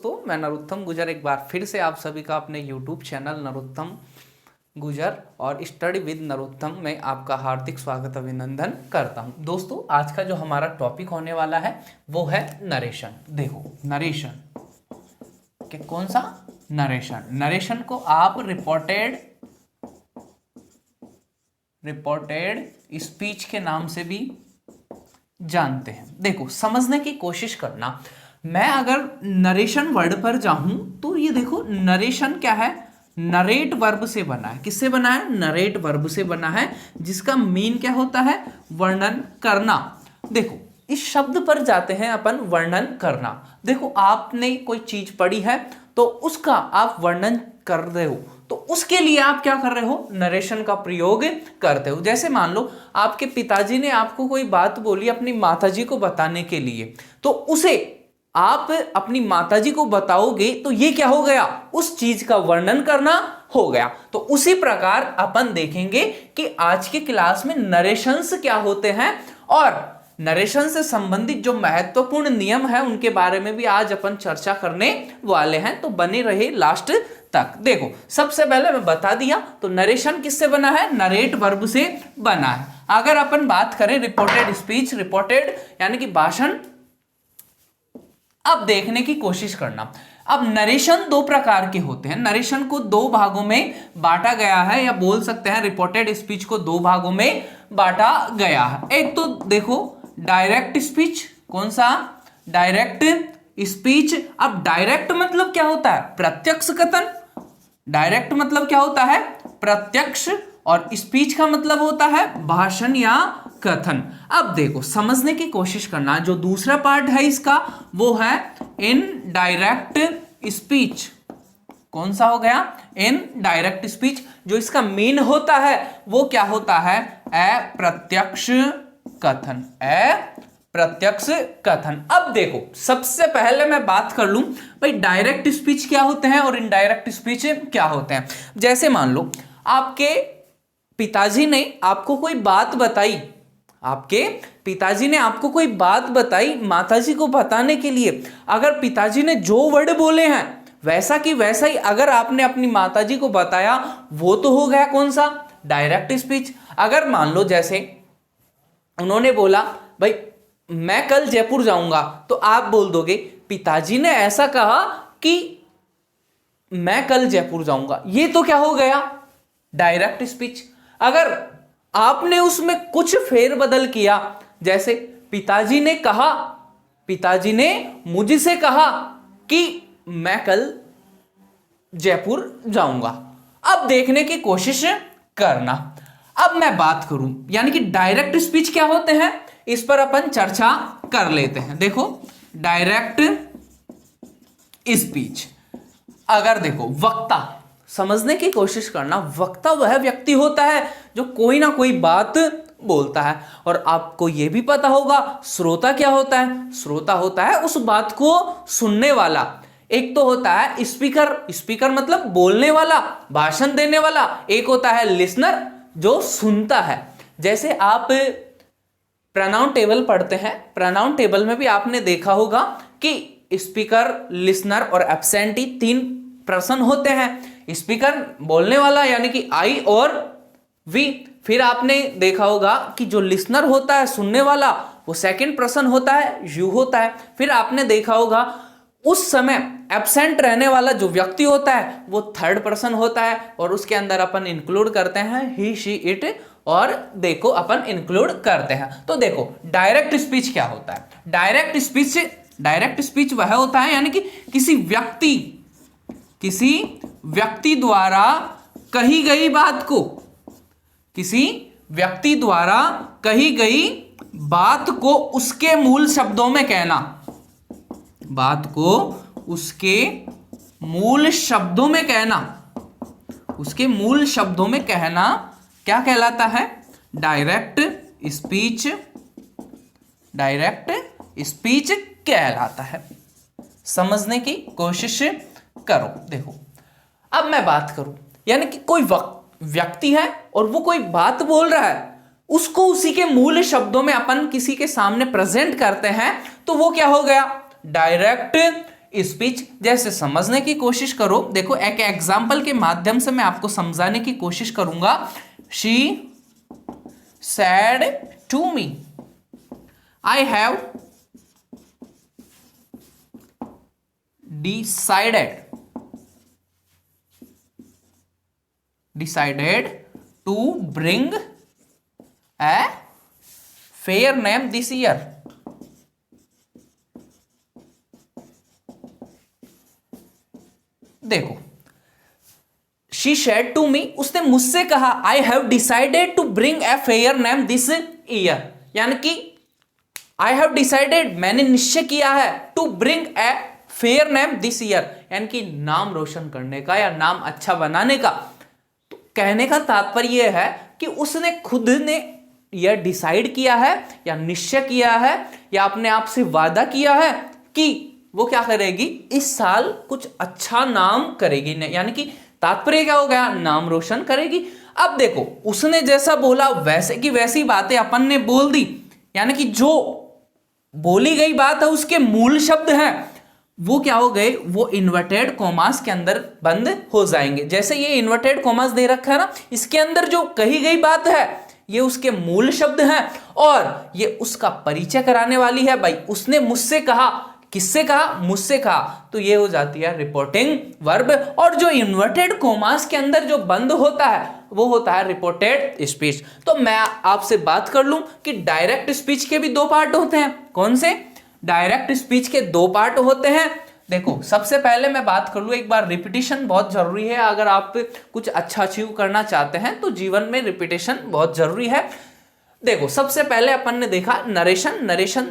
दोस्तों, मैं नरोत्तम गुजर एक बार फिर से आप सभी का अपने YouTube चैनल नरोत्तम गुजर और स्टडी विद नरोत्तम में आपका हार्दिक स्वागत अभिनंदन करता हूं। दोस्तों, आज का जो हमारा टॉपिक होने वाला है वो है नरेशन। देखो, नरेशन के कौन सा नरेशन को आप रिपोर्टेड स्पीच के नाम से भी जानते हैं। देखो, समझने की कोशिश करना। मैं अगर नरेशन वर्ड पर जाऊं तो ये देखो, नरेशन क्या है? नरेट वर्ब से बना है। किससे बना है? नरेट वर्ब से बना है, जिसका मीन क्या होता है? वर्णन करना। देखो, इस शब्द पर जाते हैं अपन, वर्णन करना। देखो, आपने कोई चीज पढ़ी है तो उसका आप वर्णन कर रहे हो, तो उसके लिए आप क्या कर रहे हो? नरेशन का प्रयोग करते हो। जैसे मान लो आपके पिताजी ने आपको कोई बात बोली अपनी माताजी को बताने के लिए, तो उसे आप अपनी माताजी को बताओगे तो ये क्या हो गया? उस चीज का वर्णन करना हो गया। तो उसी प्रकार अपन देखेंगे कि आज के क्लास में नरेशंस क्या होते हैं और नरेशन से संबंधित जो महत्वपूर्ण नियम है उनके बारे में भी आज अपन चर्चा करने वाले हैं। तो बने रहे लास्ट तक। देखो, सबसे पहले मैं बता दिया, तो नरेशन किससे बना है? नरेट वर्ब से बना है। अगर अपन बात करें रिपोर्टेड स्पीच, रिपोर्टेड यानी कि भाषण, अब देखने की कोशिश करना। अब नरेशन दो प्रकार के होते हैं। नरेशन को दो भागों में बांटा गया है, या बोल सकते हैं रिपोर्टेड स्पीच को दो भागों में बांटा गया है। एक तो देखो डायरेक्ट स्पीच। कौन सा? Direct speech. अब डायरेक्ट मतलब क्या होता है? प्रत्यक्ष कथन। डायरेक्ट मतलब क्या होता है? प्रत्यक्ष। और स्पीच का मतलब होता है भाषण या कथन। अब देखो, समझने की कोशिश करना। जो दूसरा पार्ट है इसका वो है इनडायरेक्ट स्पीच। कौन सा हो गया? Indirect speech. जो इसका मीन होता है वो क्या होता है? अप्रत्यक्ष कथन। अप्रत्यक्ष कथन। अब देखो, सबसे पहले मैं बात कर लूं भाई, डायरेक्ट स्पीच क्या होते हैं और इनडायरेक्ट स्पीच क्या होते हैं। जैसे मान लो आपके पिताजी ने आपको कोई बात बताई, आपके पिताजी ने आपको कोई बात बताई माताजी को बताने के लिए। अगर पिताजी ने जो वर्ड बोले हैं वैसा कि वैसा ही अगर आपने अपनी माताजी को बताया, वो तो हो गया कौन सा? Direct speech. अगर मान लो जैसे उन्होंने बोला भाई मैं कल जयपुर जाऊंगा, तो आप बोल दोगे पिताजी ने ऐसा कहा कि मैं कल जयपुर जाऊंगा। ये तो क्या हो गया? Direct speech. अगर आपने उसमें कुछ फेरबदल किया, जैसे पिताजी ने कहा, पिताजी ने मुझसे कहा कि मैं कल जयपुर जाऊंगा। अब देखने की कोशिश करना। अब मैं बात करूं, यानी कि डायरेक्ट स्पीच क्या होते हैं, इस पर अपन चर्चा कर लेते हैं। देखो, डायरेक्ट स्पीच। अगर देखो, वक्ता, समझने की कोशिश करना। वक्ता वह व्यक्ति होता है जो कोई ना कोई बात बोलता है। और आपको यह भी पता होगा श्रोता क्या होता है? श्रोता होता है उस बात को सुनने वाला। एक तो होता है स्पीकर। स्पीकर मतलब बोलने वाला, भाषण देने वाला। एक होता है लिसनर, जो सुनता है। जैसे आप प्रोनाउन टेबल पढ़ते हैं, प्रोनाउन टेबल में भी आपने देखा होगा कि स्पीकर, लिसनर और एब्सेंटी तीन पर्सन होते हैं। स्पीकर बोलने वाला यानी कि आई और वी। फिर आपने देखा होगा कि जो लिसनर होता है, सुनने वाला, वो सेकंड पर्सन होता है, यू होता है। फिर आपने देखा होगा उस समय एब्सेंट रहने वाला जो व्यक्ति होता है वो थर्ड पर्सन होता है, और उसके अंदर अपन इंक्लूड करते हैं ही, शी, इट, और देखो अपन इंक्लूड करते हैं। तो देखो, डायरेक्ट स्पीच क्या होता है? डायरेक्ट स्पीच वह होता है यानी कि किसी व्यक्ति द्वारा कही गई बात को, किसी व्यक्ति द्वारा कही गई बात को उसके मूल शब्दों में कहना। बात को उसके मूल शब्दों में कहना। उसके मूल शब्दों में कहना क्या कहलाता है? Direct speech. डायरेक्ट स्पीच कहलाता है। समझने की कोशिश करो। देखो, अब मैं बात करूं, यानी कि कोई व्यक्ति है और वो कोई बात बोल रहा है, उसको उसी के मूल शब्दों में अपन किसी के सामने प्रेजेंट करते हैं, तो वो क्या हो गया? Direct speech. जैसे समझने की कोशिश करो, देखो एक एग्जाम्पल के माध्यम से मैं आपको समझाने की कोशिश करूंगा। She said to me, I have decided to bring a fair name this year। देखो शी शेड टू मी, उसने मुझसे कहा I have decided to bring a fair name this year, यानी कि आई हैव डिसाइडेड, मैंने निश्चय किया है, to bring a fair name this year, यानी कि नाम रोशन करने का या नाम अच्छा बनाने का। तो कहने का तात्पर्य यह है कि उसने खुद ने यह डिसाइड किया है या निश्चय किया है या अपने आप से वादा किया है कि वो क्या करेगी, इस साल कुछ अच्छा नाम करेगी, यानी कि तात्पर्य क्या हो गया, नाम रोशन करेगी। अब देखो उसने जैसा बोला वैसे की वैसी बातें अपन ने बोल दी, यानी कि जो बोली गई बात है उसके मूल शब्द हैं वो क्या हो गए, वो इन्वर्टेड कॉमास के अंदर बंद हो जाएंगे। जैसे ये इन्वर्टेड कॉमास दे रखा है ना, इसके अंदर जो कही गई बात है ये उसके मूल शब्द हैं और ये उसका परिचय कराने वाली है। भाई उसने मुझसे कहा, किससे कहा, मुझसे कहा, तो ये हो जाती है रिपोर्टिंग वर्ब। और जो इन्वर्टेड कॉमास के अंदर जो बंद होता है वो होता है रिपोर्टेड स्पीच। तो मैं आपसे बात कर लूं कि डायरेक्ट स्पीच के भी दो पार्ट होते हैं। कौन से? डायरेक्ट स्पीच के दो पार्ट होते हैं। देखो सबसे पहले मैं बात कर लूं, एक बार रिपीटिशन बहुत जरूरी है। अगर आप कुछ अच्छा अचीव करना चाहते हैं तो जीवन में रिपीटिशन बहुत जरूरी है। देखो सबसे पहले अपन ने देखा नरेशन। नरेशन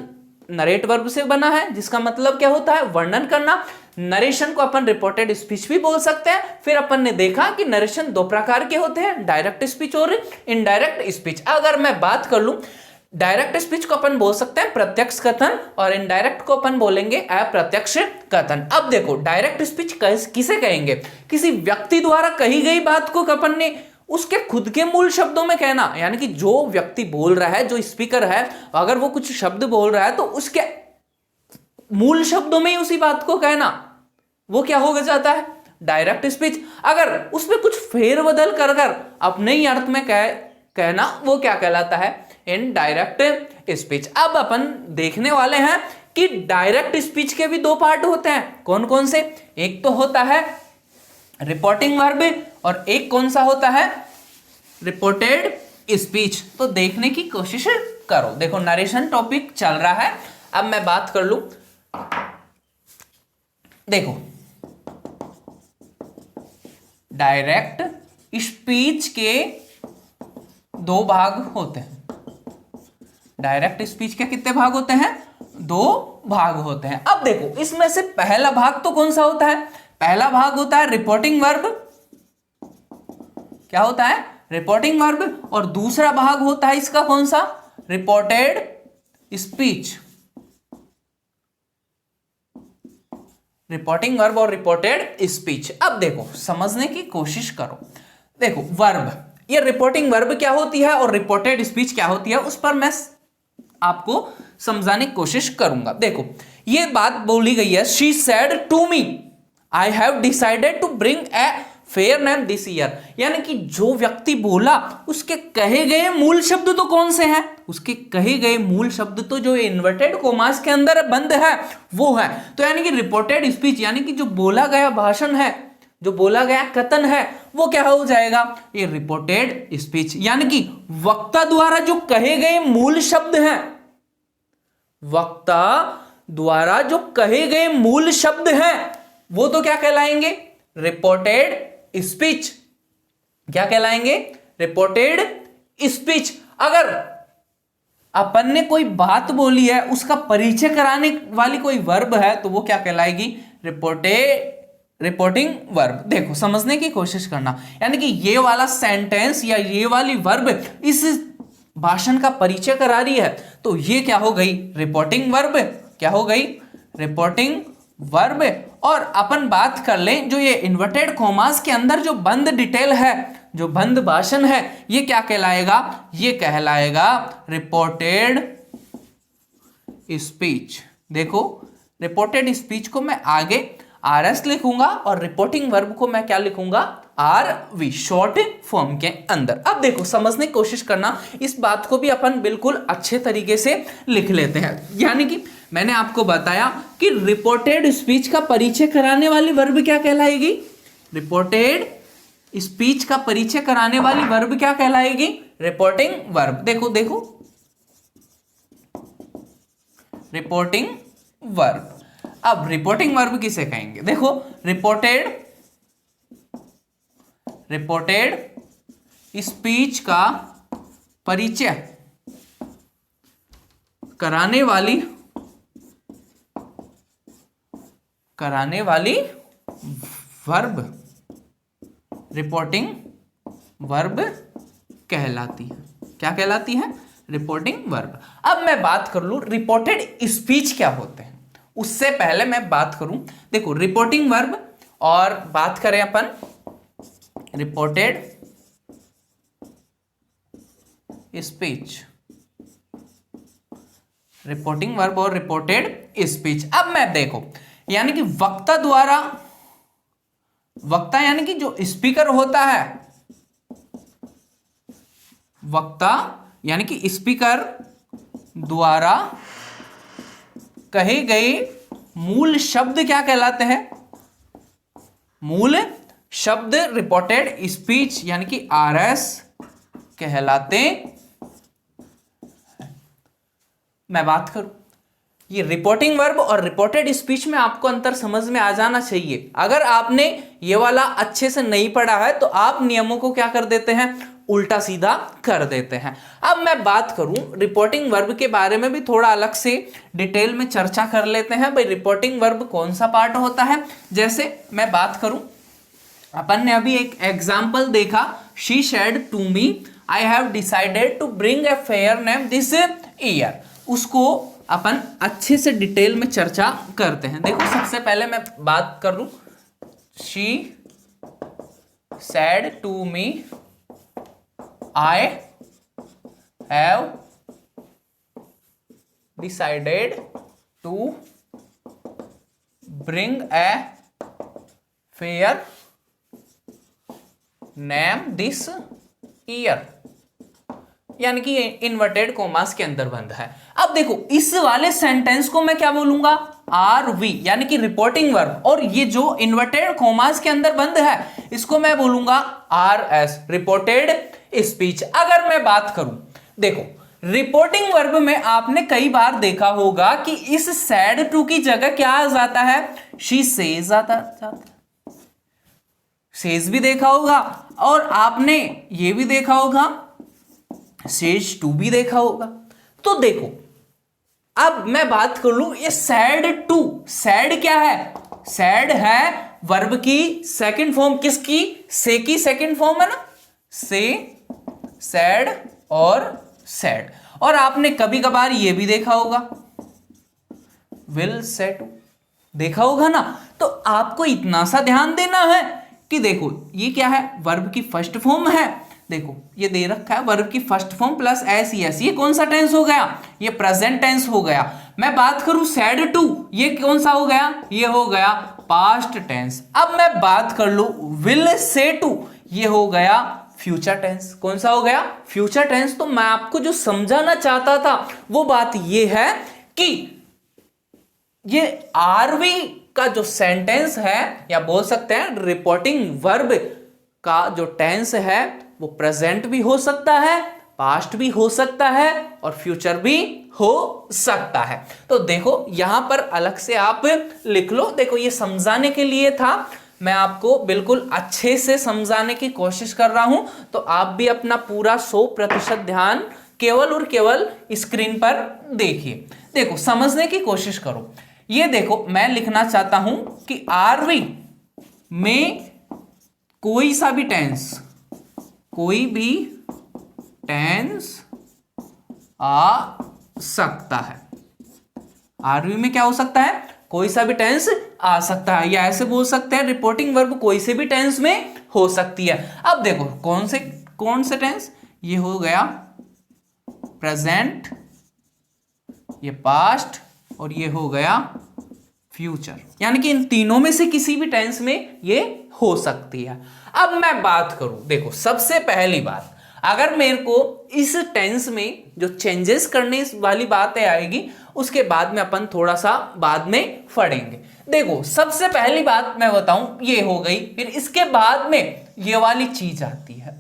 नरेट वर्ब से बना है, जिसका मतलब क्या होता है, वर्णन करना। नरेशन को अपन रिपोर्टेड स्पीच भी बोल सकते हैं। फिर अपन ने देखा कि नरेशन दो प्रकार के होते हैं, डायरेक्ट स्पीच और इनडायरेक्ट स्पीच। अगर मैं बात कर लूं, डायरेक्ट स्पीच को अपन बोल सकते हैं प्रत्यक्ष कथन और इनडायरेक्ट को अपन बोलेंगे अप्रत्यक्ष कथन। अब देखो डायरेक्ट स्पीच किसे कहेंगे, किसी व्यक्ति द्वारा कही गई बात को अपन ने उसके खुद के मूल शब्दों में कहना, यानी कि जो व्यक्ति बोल रहा है, जो स्पीकर है, अगर वो कुछ शब्द बोल रहा है तो उसके मूल शब्दों में ही उसी बात को कहना, वो क्या हो जाता है, डायरेक्ट स्पीच। अगर उसमें कुछ फेरबदल कर कर अपने ही अर्थ में कहना, वो क्या कहलाता है, इनडायरेक्ट स्पीच। अब अपन देखने वाले हैं कि डायरेक्ट स्पीच के भी दो पार्ट होते हैं। कौन कौन से? एक तो होता है रिपोर्टिंग वर्ब और एक कौन सा होता है, रिपोर्टेड स्पीच। तो देखने की कोशिश करो। देखो नरेशन टॉपिक चल रहा है, अब मैं बात कर लूं। देखो डायरेक्ट स्पीच के दो भाग होते हैं। डायरेक्ट स्पीच के कितने भाग होते हैं? दो भाग होते हैं। अब देखो इसमें से पहला भाग तो कौन सा होता है? पहला भाग होता है रिपोर्टिंग वर्ब। क्या होता है? Reporting verb. और दूसरा भाग होता है इसका कौन सा? Reported speech. रिपोर्टिंग वर्ब और रिपोर्टेड स्पीच। अब देखो समझने की कोशिश करो। देखो वर्ब, ये रिपोर्टिंग वर्ब क्या होती है और रिपोर्टेड स्पीच क्या होती है, उस पर मैं आपको समझाने की कोशिश करूंगा। देखो ये बात बोली गई है, she said to me I have decided to bring a fair name this year, यानी कि जो व्यक्ति बोला उसके कहे गए मूल शब्द तो कौन से हैं? उसके कहे गए मूल शब्द तो जो इन्वर्टेड कोमास के अंदर बंद है वो है। तो यानी कि रिपोर्टेड स्पीच, यानी कि जो बोला गया भाषण है, जो बोला गया कथन है, वो क्या हो जाएगा, ये रिपोर्टेड स्पीच। यानी कि वक्ता द्वारा जो कहे गए मूल शब्द हैं, वक्ता द्वारा जो कहे गए मूल शब्द हैं वो तो क्या कहलाएंगे, रिपोर्टेड स्पीच। क्या कहलाएंगे? Reported speech. अगर अपन ने कोई बात बोली है, उसका परिचय कराने वाली कोई वर्ब है, तो वो क्या कहलाएगी, रिपोर्टिंग वर्ब। देखो समझने की कोशिश करना, यानी कि ये वाला सेंटेंस या ये वाली वर्ब इस भाषण का परिचय करा रही है, तो ये क्या हो गई, रिपोर्टिंग वर्ब। क्या हो गई, रिपोर्टिंग वर्ब। और अपन बात कर लें, जो ये इन्वर्टेड कॉमास के अंदर जो बंद डिटेल है, जो बंद भाषण है, ये क्या कहलाएगा, ये कहलाएगा रिपोर्टेड स्पीच। देखो रिपोर्टेड स्पीच को मैं आगे RS लिखूंगा और रिपोर्टिंग वर्ब को मैं क्या लिखूंगा, RV, शॉर्ट फॉर्म के अंदर। अब देखो समझने की कोशिश करना, इस बात को भी अपन बिल्कुल अच्छे तरीके से लिख लेते हैं। यानी कि मैंने आपको बताया कि रिपोर्टेड स्पीच का परिचय कराने वाली वर्ब क्या कहलाएगी, रिपोर्टेड स्पीच का परिचय कराने वाली वर्ब क्या कहलाएगी, रिपोर्टिंग वर्ब। देखो देखो, रिपोर्टिंग वर्ब। अब रिपोर्टिंग वर्ब किसे कहेंगे, देखो रिपोर्टेड स्पीच का परिचय कराने वाली वर्ब रिपोर्टिंग वर्ब कहलाती है। क्या कहलाती है, रिपोर्टिंग वर्ब। अब मैं बात कर लूं रिपोर्टेड स्पीच क्या होते हैं, उससे पहले मैं बात करूं, देखो रिपोर्टिंग वर्ब और बात करें अपन रिपोर्टेड स्पीच, रिपोर्टिंग वर्ब और रिपोर्टेड स्पीच। अब मैं देखो यानी कि वक्ता यानी कि जो स्पीकर होता है, वक्ता यानी कि स्पीकर द्वारा कहे गए मूल शब्द क्या कहलाते हैं, मूल शब्द रिपोर्टेड स्पीच यानी कि RS कहलाते हैं। मैं बात करूं ये रिपोर्टिंग वर्ब और रिपोर्टेड स्पीच में आपको अंतर समझ में आ जाना चाहिए। अगर आपने ये वाला अच्छे से नहीं पढ़ा है तो आप नियमों को क्या कर देते हैं, उल्टा सीधा कर देते हैं। अब मैं बात करूं रिपोर्टिंग वर्ब के बारे में भी थोड़ा अलग से डिटेल में चर्चा कर लेते हैं। भाई रिपोर्टिंग वर्ब कौन सा पार्ट होता है, जैसे मैं बात करूं, अपन ने अभी एक एग्जाम्पल देखा, she said to me I have decided to bring a fair name this year. उसको अपन अच्छे से डिटेल में चर्चा करते हैं। देखो सबसे पहले मैं बात कर लूं, she said to me I have decided to bring a fair name this year, यानी कि इन्वर्टेड कोमास के अंदर बंद है। अब देखो इस वाले सेंटेंस को मैं क्या बोलूंगा, RV यानी कि रिपोर्टिंग वर्ब, और ये जो इन्वर्टेड कोमास के अंदर बंद है इसको मैं बोलूंगा RS, रिपोर्टेड स्पीच। अगर मैं बात करूं, देखो रिपोर्टिंग वर्ब में आपने कई बार देखा होगा कि इस सैड टू की जगह क्या आ जाता है, शी सेज आता जाता, सेज भी देखा होगा, और आपने ये भी देखा होगा सेज टू भी देखा होगा। तो देखो अब मैं बात कर लूं ये सैड टू, सैड क्या है, सैड है वर्ब की सेकंड फॉर्म, किसकी, से की सेकंड फॉर्म है ना, से, सैड और सैड। और आपने कभी कभार ये भी देखा होगा विल से टू, देखा होगा ना। तो आपको इतना सा ध्यान देना है कि देखो ये क्या है, वर्ब की फर्स्ट फॉर्म है, देखो ये दे रखा है वर्ब की first form plus S yes, ये कौन सा टेंस हो गया, ये प्रेजेंट टेंस हो गया। मैं बात करूं सैड टू, ये कौन सा हो गया, ये हो गया पास्ट टेंस। अब मैं बात कर लूं विल से टू, ये हो गया फ्यूचर टेंस। कौन सा हो गया, फ्यूचर टेंस। तो मैं आपको जो समझाना चाहता था वो बात ये है कि ये RV का जो सेंटेंस है, या बोल सकते हैं रिपोर्टिंग वर्ब का जो टेंस है वो प्रेजेंट भी हो सकता है, पास्ट भी हो सकता है और फ्यूचर भी हो सकता है। तो देखो यहां पर अलग से आप लिख लो। देखो ये समझाने के लिए था, मैं आपको बिल्कुल अच्छे से समझाने की कोशिश कर रहा हूं, तो आप भी अपना पूरा 100% ध्यान केवल और केवल स्क्रीन पर देखिए। देखो समझने की कोशिश करो। ये देखो मैं लिखना चाहता हूं कि RV में कोई सा भी टेंस, कोई भी टेंस आ सकता है। RV में क्या हो सकता है, कोई सा भी टेंस आ सकता है, या ऐसे बोल सकते हैं रिपोर्टिंग वर्ब कोई से भी टेंस में हो सकती है। अब देखो कौन से टेंस, ये हो गया प्रेजेंट, ये पास्ट और ये हो गया फ्यूचर, यानी कि इन तीनों में से किसी भी टेंस में ये हो सकती है। अब मैं बात करूं, देखो सबसे पहली बात, अगर मेरे को इस टेंस में जो चेंजेस करने वाली बातें आएगी उसके बाद में अपन थोड़ा सा बाद में पढ़ेंगे। देखो सबसे पहली बात मैं बताऊं ये हो गई, फिर इसके बाद में ये वाली चीज आती है।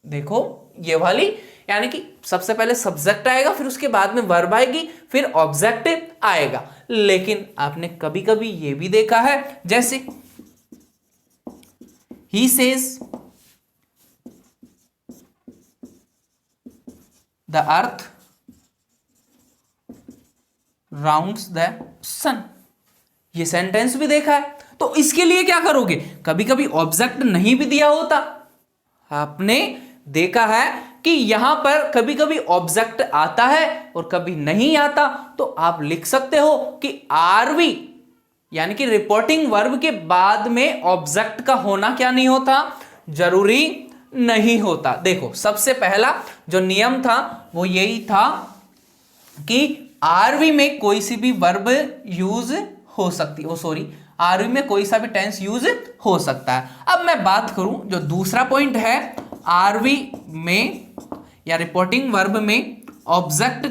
देखो ये वाली, यानी कि सबसे पहले सब्जेक्ट आएगा, फिर उसके बाद में वर्ब आएगी, फिर ऑब्जेक्ट आएगा। लेकिन आपने कभी कभी ये भी देखा है, जैसे ही says the earth rounds the sun, ये सेंटेंस भी देखा है। तो इसके लिए क्या करोगे, कभी कभी ऑब्जेक्ट नहीं भी दिया होता, आपने देखा है कि यहां पर कभी कभी ऑब्जेक्ट आता है और कभी नहीं आता, तो आप लिख सकते हो कि आरवी, यानी कि रिपोर्टिंग वर्ब के बाद में ऑब्जेक्ट का होना क्या नहीं होता, जरूरी नहीं होता। देखो सबसे पहला जो नियम था वो यही था कि आरवी में कोई सी भी वर्ब यूज हो सकती है, सॉरी आरवी में कोई सा भी टेंस यूज हो सकता है। अब मैं बात करूं जो दूसरा पॉइंट है, आरवी में या रिपोर्टिंग वर्ब में ऑब्जेक्ट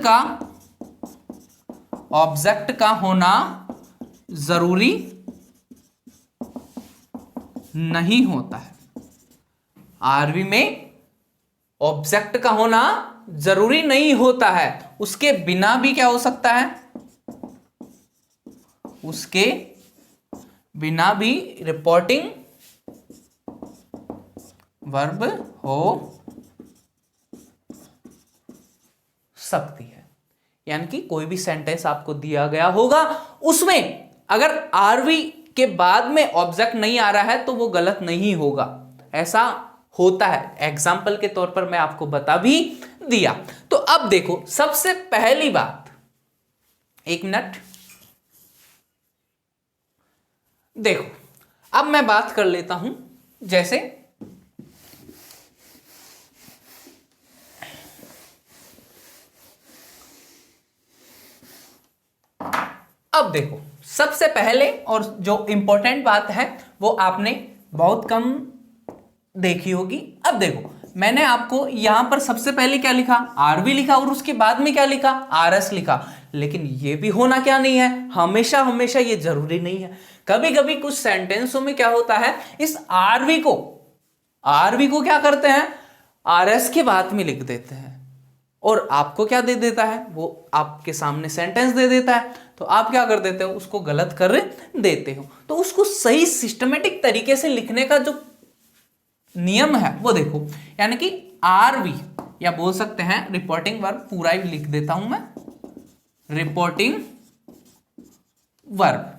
का होना जरूरी नहीं होता है। आरवी में ऑब्जेक्ट का होना जरूरी नहीं होता है, उसके बिना भी क्या हो सकता है, उसके बिना भी रिपोर्टिंग वर्ब हो सकती है। यानी कि कोई भी सेंटेंस आपको दिया गया होगा, उसमें अगर आरवी के बाद में ऑब्जेक्ट नहीं आ रहा है तो वो गलत नहीं होगा, ऐसा होता है। एग्जाम्पल के तौर पर मैं आपको बता भी दिया। तो अब देखो सबसे पहली बात, एक मिनट, देखो अब मैं बात कर लेता हूं, जैसे अब देखो सबसे पहले और जो इंपॉर्टेंट बात है वो आपने बहुत कम देखी होगी। अब देखो मैंने आपको यहां पर सबसे पहले क्या लिखा, आरवी लिखा, और उसके बाद में क्या लिखा, आरएस लिखा। लेकिन ये भी होना क्या नहीं है, हमेशा हमेशा ये जरूरी नहीं है। कभी कभी कुछ सेंटेंसों में क्या होता है, इस आरवी को क्या करते हैं, आरएस के बाद में लिख देते हैं, और आपको क्या दे देता है, वो आपके सामने सेंटेंस दे देता है, तो आप क्या कर देते हो, उसको गलत कर देते हो। तो उसको सही सिस्टमेटिक तरीके से लिखने का जो नियम है वो देखो, यानी कि आरवी, या बोल सकते हैं रिपोर्टिंग वर्ब, पूरा ही लिख देता हूं मैं, रिपोर्टिंग वर्ब,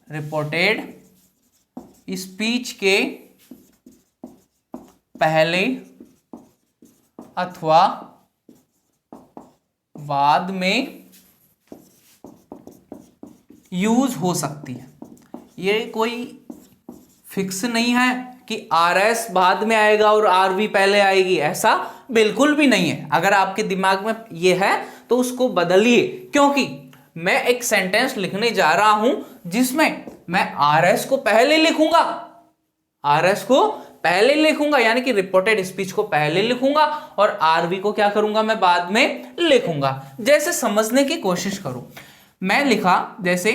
रिपोर्टेड स्पीच के पहले अथवा बाद में यूज हो सकती है। ये कोई फिक्स नहीं है कि आरएस बाद में आएगा और आरवी पहले आएगी, ऐसा बिल्कुल भी नहीं है। अगर आपके दिमाग में ये है तो उसको बदलिए, क्योंकि मैं एक सेंटेंस लिखने जा रहा हूं जिसमें मैं आरएस को पहले लिखूंगा, यानी कि रिपोर्टेड स्पीच को पहले लिखूंगा और आरवी को क्या करूंगा, मैं बाद में लिखूंगा। जैसे समझने की कोशिश करूं, मैं लिखा जैसे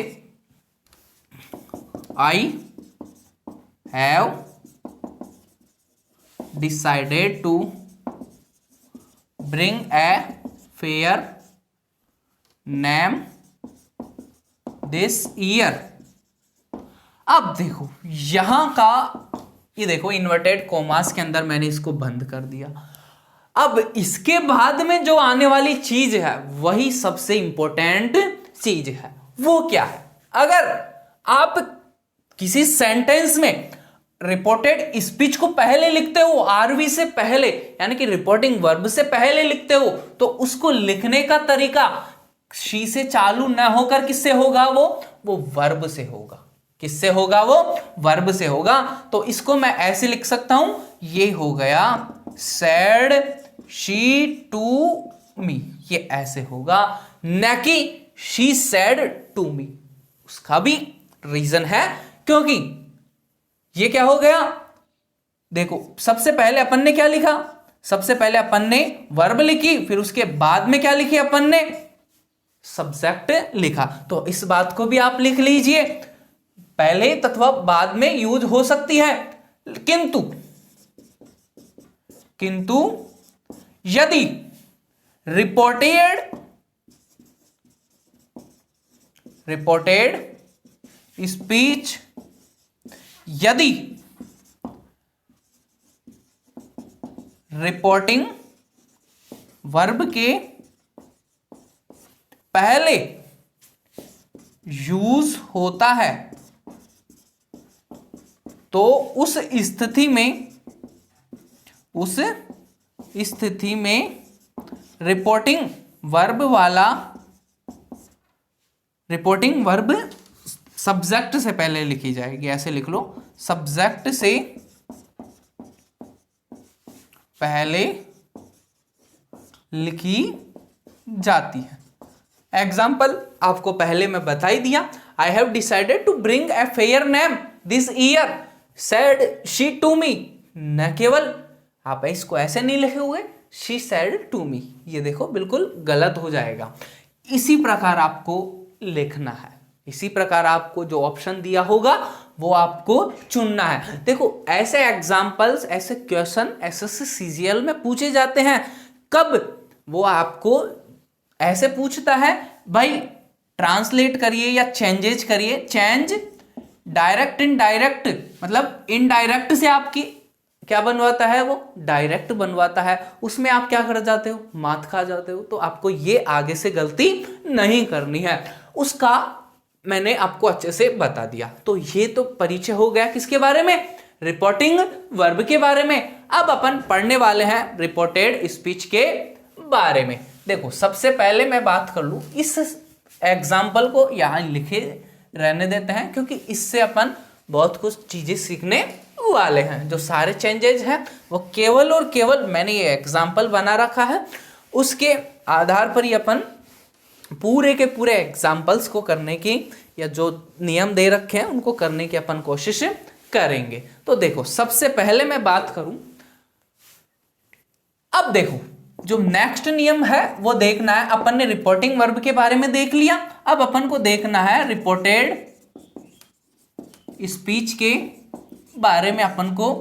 I have decided to bring a fair name this year. अब देखो यहां का, ये देखो इन्वर्टेड कोमास के अंदर मैंने इसको बंद कर दिया। अब इसके बाद में जो आने वाली चीज है वही सबसे इंपॉर्टेंट चीज है। वो क्या है, अगर आप किसी सेंटेंस में रिपोर्टेड स्पीच को पहले लिखते हो, आरवी से पहले, यानी कि रिपोर्टिंग वर्ब से पहले लिखते हो, तो उसको लिखने का तरीका शी से चालू ना होकर किससे होगा, वो वर्ब से होगा। किससे होगा, वो वर्ब से होगा। तो इसको मैं ऐसे लिख सकता हूं, ये हो गया सैड शी टू मी, ये ऐसे होगा, न कि शी सैड टू मी। उसका भी रीजन है, क्योंकि ये क्या हो गया, देखो सबसे पहले अपन ने क्या लिखा, सबसे पहले अपन ने वर्ब लिखी, फिर उसके बाद में क्या लिखी अपन ने, सब्जेक्ट लिखा। तो इस बात को भी आप लिख लीजिए, पहले तथा बाद में यूज हो सकती है, किंतु यदि रिपोर्टेड स्पीच, यदि रिपोर्टिंग वर्ब के पहले यूज होता है, तो उस स्थिति में रिपोर्टिंग वर्ब सब्जेक्ट से पहले लिखी जाएगी, ऐसे लिख लो, सब्जेक्ट से पहले लिखी जाती है। एग्जाम्पल आपको पहले मैं बता ही दिया, I have decided to bring a fair name this year, said she to me. न केवल आप इसको ऐसे नहीं लिखे हुए, शी सैड टू मी, ये देखो बिल्कुल गलत हो जाएगा। इसी प्रकार आपको लिखना है, इसी प्रकार आपको जो ऑप्शन दिया होगा वो आपको चुनना है। देखो ऐसे एग्जाम्पल्स, ऐसे क्वेश्चन एसएससी सीजीएल में पूछे जाते हैं। कब वो आपको ऐसे पूछता है, भाई ट्रांसलेट करिए या चेंजेज करिए, चेंज डायरेक्ट इनडायरेक्ट, मतलब इनडायरेक्ट से आपकी क्या बनवाता है, वो डायरेक्ट बनवाता है, उसमें आप क्या कर जाते हो, मात खा जाते हो। तो आपको ये आगे से गलती नहीं करनी है, उसका मैंने आपको अच्छे से बता दिया। तो ये तो परिचय हो गया किसके बारे में, रिपोर्टिंग वर्ब के बारे में। अब अपन पढ़ने वाले हैं रिपोर्टेड स्पीच के बारे में। देखो सबसे पहले मैं बात कर लूं, इस एग्जाम्पल को यहां लिखे रहने देते हैं, क्योंकि इससे अपन बहुत कुछ चीजें सीखने वाले हैं। जो सारे चेंजेस हैं वो केवल और केवल मैंने ये एग्जाम्पल बना रखा है, उसके आधार पर ही अपन पूरे के पूरे एग्जाम्पल्स को करने की, या जो नियम दे रखे हैं उनको करने की अपन कोशिश करेंगे। तो देखो सबसे पहले मैं बात करूं, अब देखो जो नेक्स्ट नियम है वो देखना है। अपन ने रिपोर्टिंग वर्ब के बारे में देख लिया, अब अपन को देखना है रिपोर्टेड स्पीच के बारे में अपन को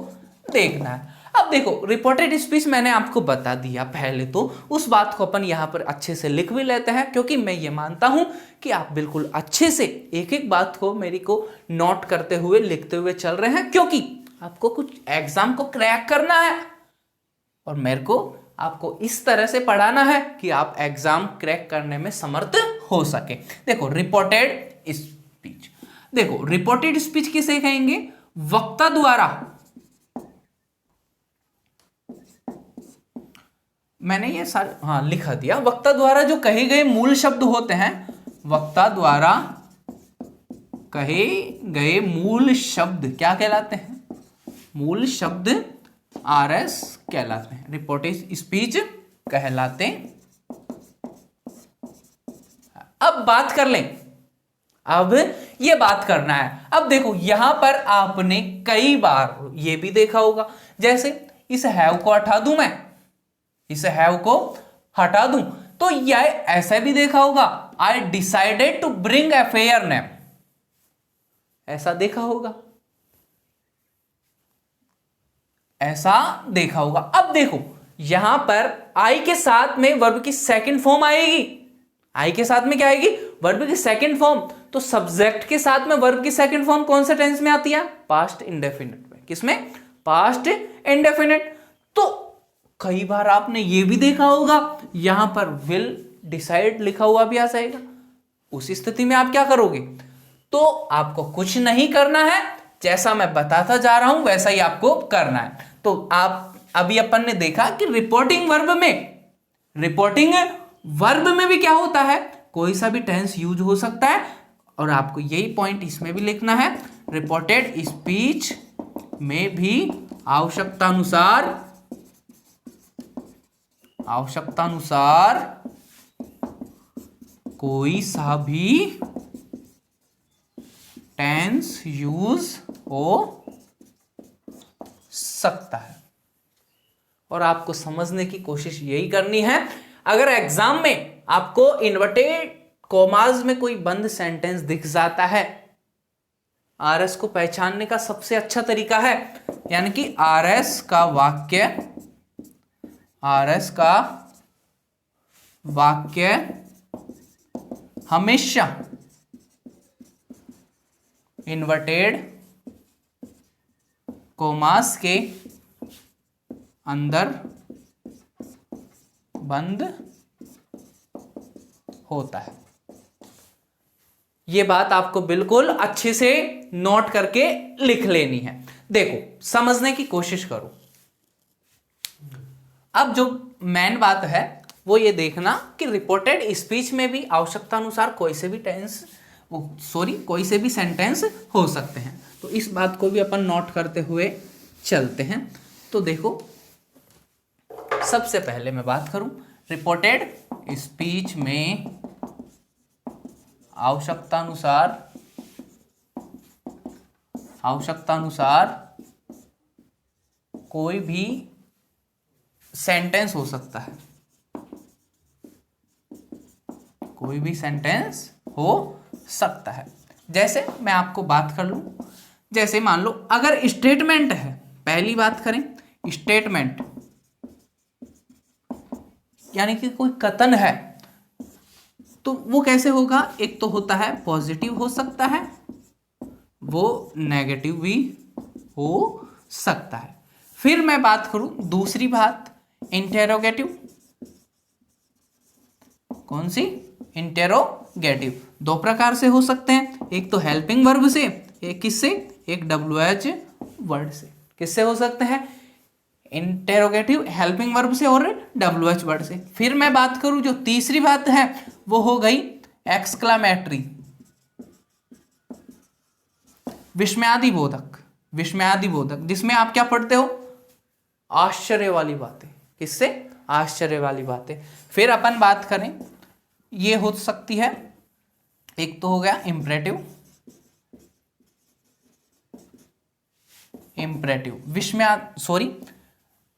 देखना है। अब देखो रिपोर्टेड स्पीच मैंने आपको बता दिया पहले, तो उस बात को अपन यहां पर अच्छे से लिख भी लेते हैं, क्योंकि मैं ये मानता हूं कि आप बिल्कुल अच्छे से एक एक बात को मेरी को नोट करते हुए लिखते हुए चल रहे हैं, क्योंकि आपको कुछ एग्जाम को क्रैक करना है और मेरे को आपको इस तरह से पढ़ाना है कि आप एग्जाम क्रैक करने में समर्थ हो सके। देखो रिपोर्टेड स्पीच, देखो रिपोर्टेड स्पीच किसे कहेंगे, वक्ता द्वारा, मैंने ये सारे लिखा दिया, वक्ता द्वारा जो कहे गए मूल शब्द होते हैं, वक्ता द्वारा कहे गए मूल शब्द क्या कहलाते हैं, मूल शब्द आरएस कहलाते हैं, रिपोर्टेड स्पीच कहलाते। अब बात कर लें, अब ये बात करना है। अब देखो यहां पर आपने कई बार ये भी देखा होगा, जैसे इस हैव को हटा दूं, मैं इस हैव को हटा दूं, तो यह ऐसा भी देखा होगा, I decided to bring a fair name, ऐसा देखा होगा, ऐसा देखा होगा। अब देखो यहां पर आई के साथ में वर्ब की सेकंड फॉर्म आएगी, आई के साथ में क्या आएगी, वर्ब की सेकंड फॉर्म। तो सब्जेक्ट के साथ में वर्ब की सेकंड फॉर्म कौन से टेंस में आती है, पास्ट इंडेफिनिट में, किसमें, पास्ट इंडेफिनिट। तो कई बार आपने ये भी देखा होगा, यहां पर विल डिसाइड लिखा हुआ भी आ जाएगा, उस स्थिति में आप क्या करोगे, तो आपको कुछ नहीं करना है, जैसा मैं बताता जा रहा हूं वैसा ही आपको करना है। तो आप अभी अपन ने देखा कि रिपोर्टिंग वर्ब में भी क्या होता है, कोई सा भी टेंस यूज हो सकता है, और आपको यही पॉइंट इसमें भी लिखना है, रिपोर्टेड स्पीच में भी आवश्यकता अनुसार आवश्यकतानुसार कोई सा भी टेंस यूज हो सकता है। और आपको समझने की कोशिश यही करनी है। अगर एग्जाम में आपको इन्वर्टेड कॉमास में कोई बंद सेंटेंस दिख जाता है, आरएस को पहचानने का सबसे अच्छा तरीका है, यानी कि आरएस का वाक्य हमेशा इन्वर्टेड कॉमास के अंदर बंद होता है। यह बात आपको बिल्कुल अच्छे से नोट करके लिख लेनी है। देखो, समझने की कोशिश करो। अब जो मेन बात है वो ये देखना कि रिपोर्टेड स्पीच में भी आवश्यकता अनुसार कोई से भी सेंटेंस हो सकते हैं। तो इस बात को भी अपन नोट करते हुए चलते हैं। तो देखो, सबसे पहले मैं बात करूं रिपोर्टेड स्पीच में आवश्यकता अनुसार कोई भी सेंटेंस हो सकता है, कोई भी सेंटेंस हो सकता है। जैसे मैं आपको बात कर लूं, जैसे मान लो अगर स्टेटमेंट है, पहली बात करें स्टेटमेंट यानी कि कोई कथन है, तो वो कैसे होगा? एक तो होता है पॉजिटिव हो सकता है, वो नेगेटिव भी हो सकता है। फिर मैं बात करूं दूसरी बात, इंटेरोगेटिव। कौन सी? इंटेरोगेटिव। दो प्रकार से हो सकते हैं, एक तो हेल्पिंग वर्ब से, एक किससे? एक WH वर्ड से। किससे हो सकते हैं? इंटेरोगेटिव हेल्पिंग वर्ब से और WH वर्ड से। फिर मैं बात करूं जो तीसरी बात है वो हो गई एक्सक्लामेटरी, विस्मयादि बोधक, जिसमें आप क्या पढ़ते हो? आश्चर्य वाली बातें। किससे? आश्चर्य वाली बातें। फिर अपन बात करें, ये हो सकती है, एक तो हो गया इम्परेटिव,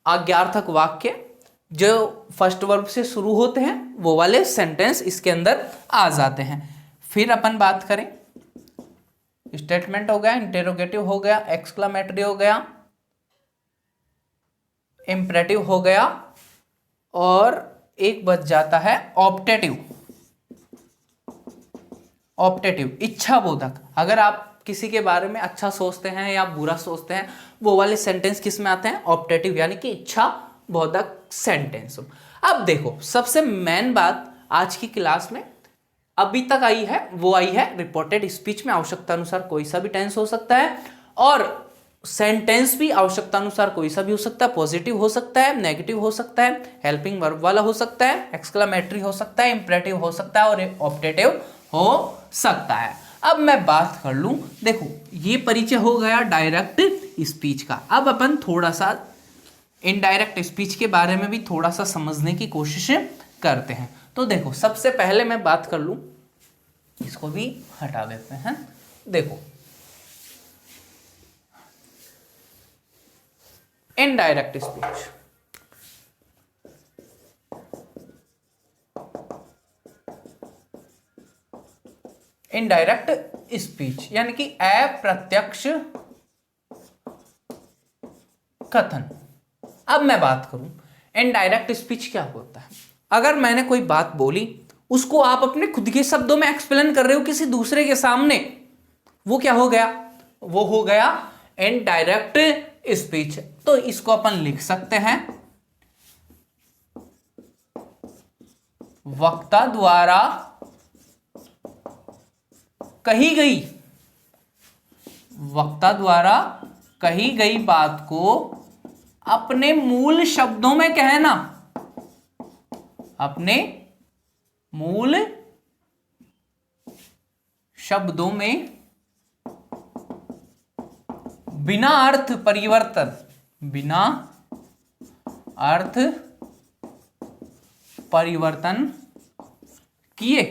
आज्ञार्थक वाक्य, जो फर्स्ट वर्ब से शुरू होते हैं वो वाले सेंटेंस इसके अंदर आ जाते हैं। फिर अपन बात करें, स्टेटमेंट हो गया, इंटेरोगेटिव हो गया, एक्सक्लामेटरी हो गया, इम्परेटिव हो गया, और एक बच जाता है ऑप्टेटिव, इच्छा बोधक। अगर आप किसी के बारे में अच्छा सोचते हैं या बुरा सोचते हैं, वो वाले सेंटेंस किस में आते हैं? ऑप्टेटिव, यानी कि इच्छा बोधक सेंटेंस। अब देखो, सबसे मेन बात आज की क्लास में अभी तक आई है, वो आई है रिपोर्टेड स्पीच में आवश्यकता अनुसार कोई सा भी टेंस हो सकता है, और सेंटेंस भी आवश्यकता अनुसार कोई सा भी हो सकता है, पॉजिटिव हो सकता है, नेगेटिव हो सकता है, हेल्पिंग वर्ब वाला हो सकता है, एक्सक्लामेटरी हो सकता है, इंपरेटिव हो सकता है, और ऑप्टेटिव हो सकता है। अब मैं बात कर लूं, देखो ये परिचय हो गया डायरेक्ट स्पीच का। अब अपन थोड़ा सा इनडायरेक्ट स्पीच के बारे में भी थोड़ा सा समझने की कोशिश करते हैं। तो देखो, सबसे पहले मैं बात कर लूं, इसको भी हटा देते हैं। देखो, इनडायरेक्ट स्पीच, इनडायरेक्ट स्पीच यानी कि अप्रत्यक्ष कथन। अब मैं बात करूं इनडायरेक्ट स्पीच क्या होता है। अगर मैंने कोई बात बोली, उसको आप अपने खुद के शब्दों में एक्सप्लेन कर रहे हो किसी दूसरे के सामने, वो क्या हो गया? वो हो गया इनडायरेक्ट स्पीच। तो इसको अपन लिख सकते हैं, वक्ता द्वारा कही गई बात को अपने मूल शब्दों में कहना, अपने मूल शब्दों में बिना अर्थ परिवर्तन किए,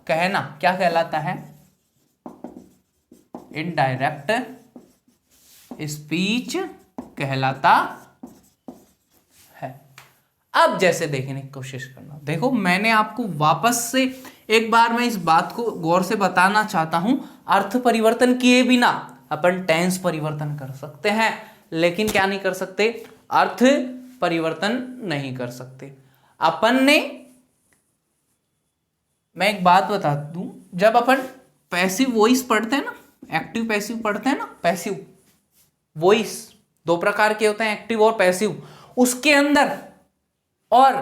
कहना क्या कहलाता है? इनडायरेक्ट स्पीच कहलाता है। अब जैसे देखने की कोशिश करना, देखो मैंने आपको वापस से एक बार मैं इस बात को गौर से बताना चाहता हूं, अर्थ परिवर्तन किए बिना अपन टेंस परिवर्तन कर सकते हैं, लेकिन क्या नहीं कर सकते? अर्थ परिवर्तन नहीं कर सकते। अपन ने, मैं एक बात बता दूं, जब अपन पैसिव वॉइस पढ़ते हैं ना, एक्टिव पैसिव पढ़ते हैं ना, पैसिव वॉइस दो प्रकार के होते हैं, एक्टिव और पैसिव, उसके अंदर और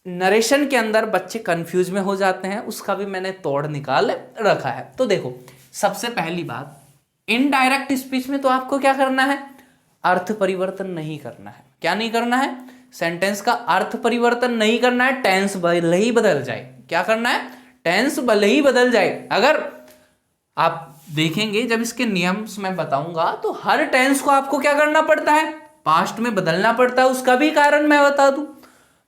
नरेशन के अंदर बच्चे कंफ्यूज में हो जाते हैं, उसका भी मैंने तोड़ निकाल रखा है। तो देखो सबसे पहली बात, इनडायरेक्ट स्पीच में तो आपको क्या करना है? अर्थ परिवर्तन नहीं करना है। क्या नहीं करना है? सेंटेंस का अर्थ परिवर्तन नहीं करना है, टेंस भले ही बदल जाए। क्या करना है? टेंस भले ही बदल जाए। अगर आप देखेंगे जब इसके नियम मैं बताऊंगा तो हर टेंस को आपको क्या करना पड़ता है? पास्ट में बदलना पड़ता है। उसका भी कारण मैं बता दूं,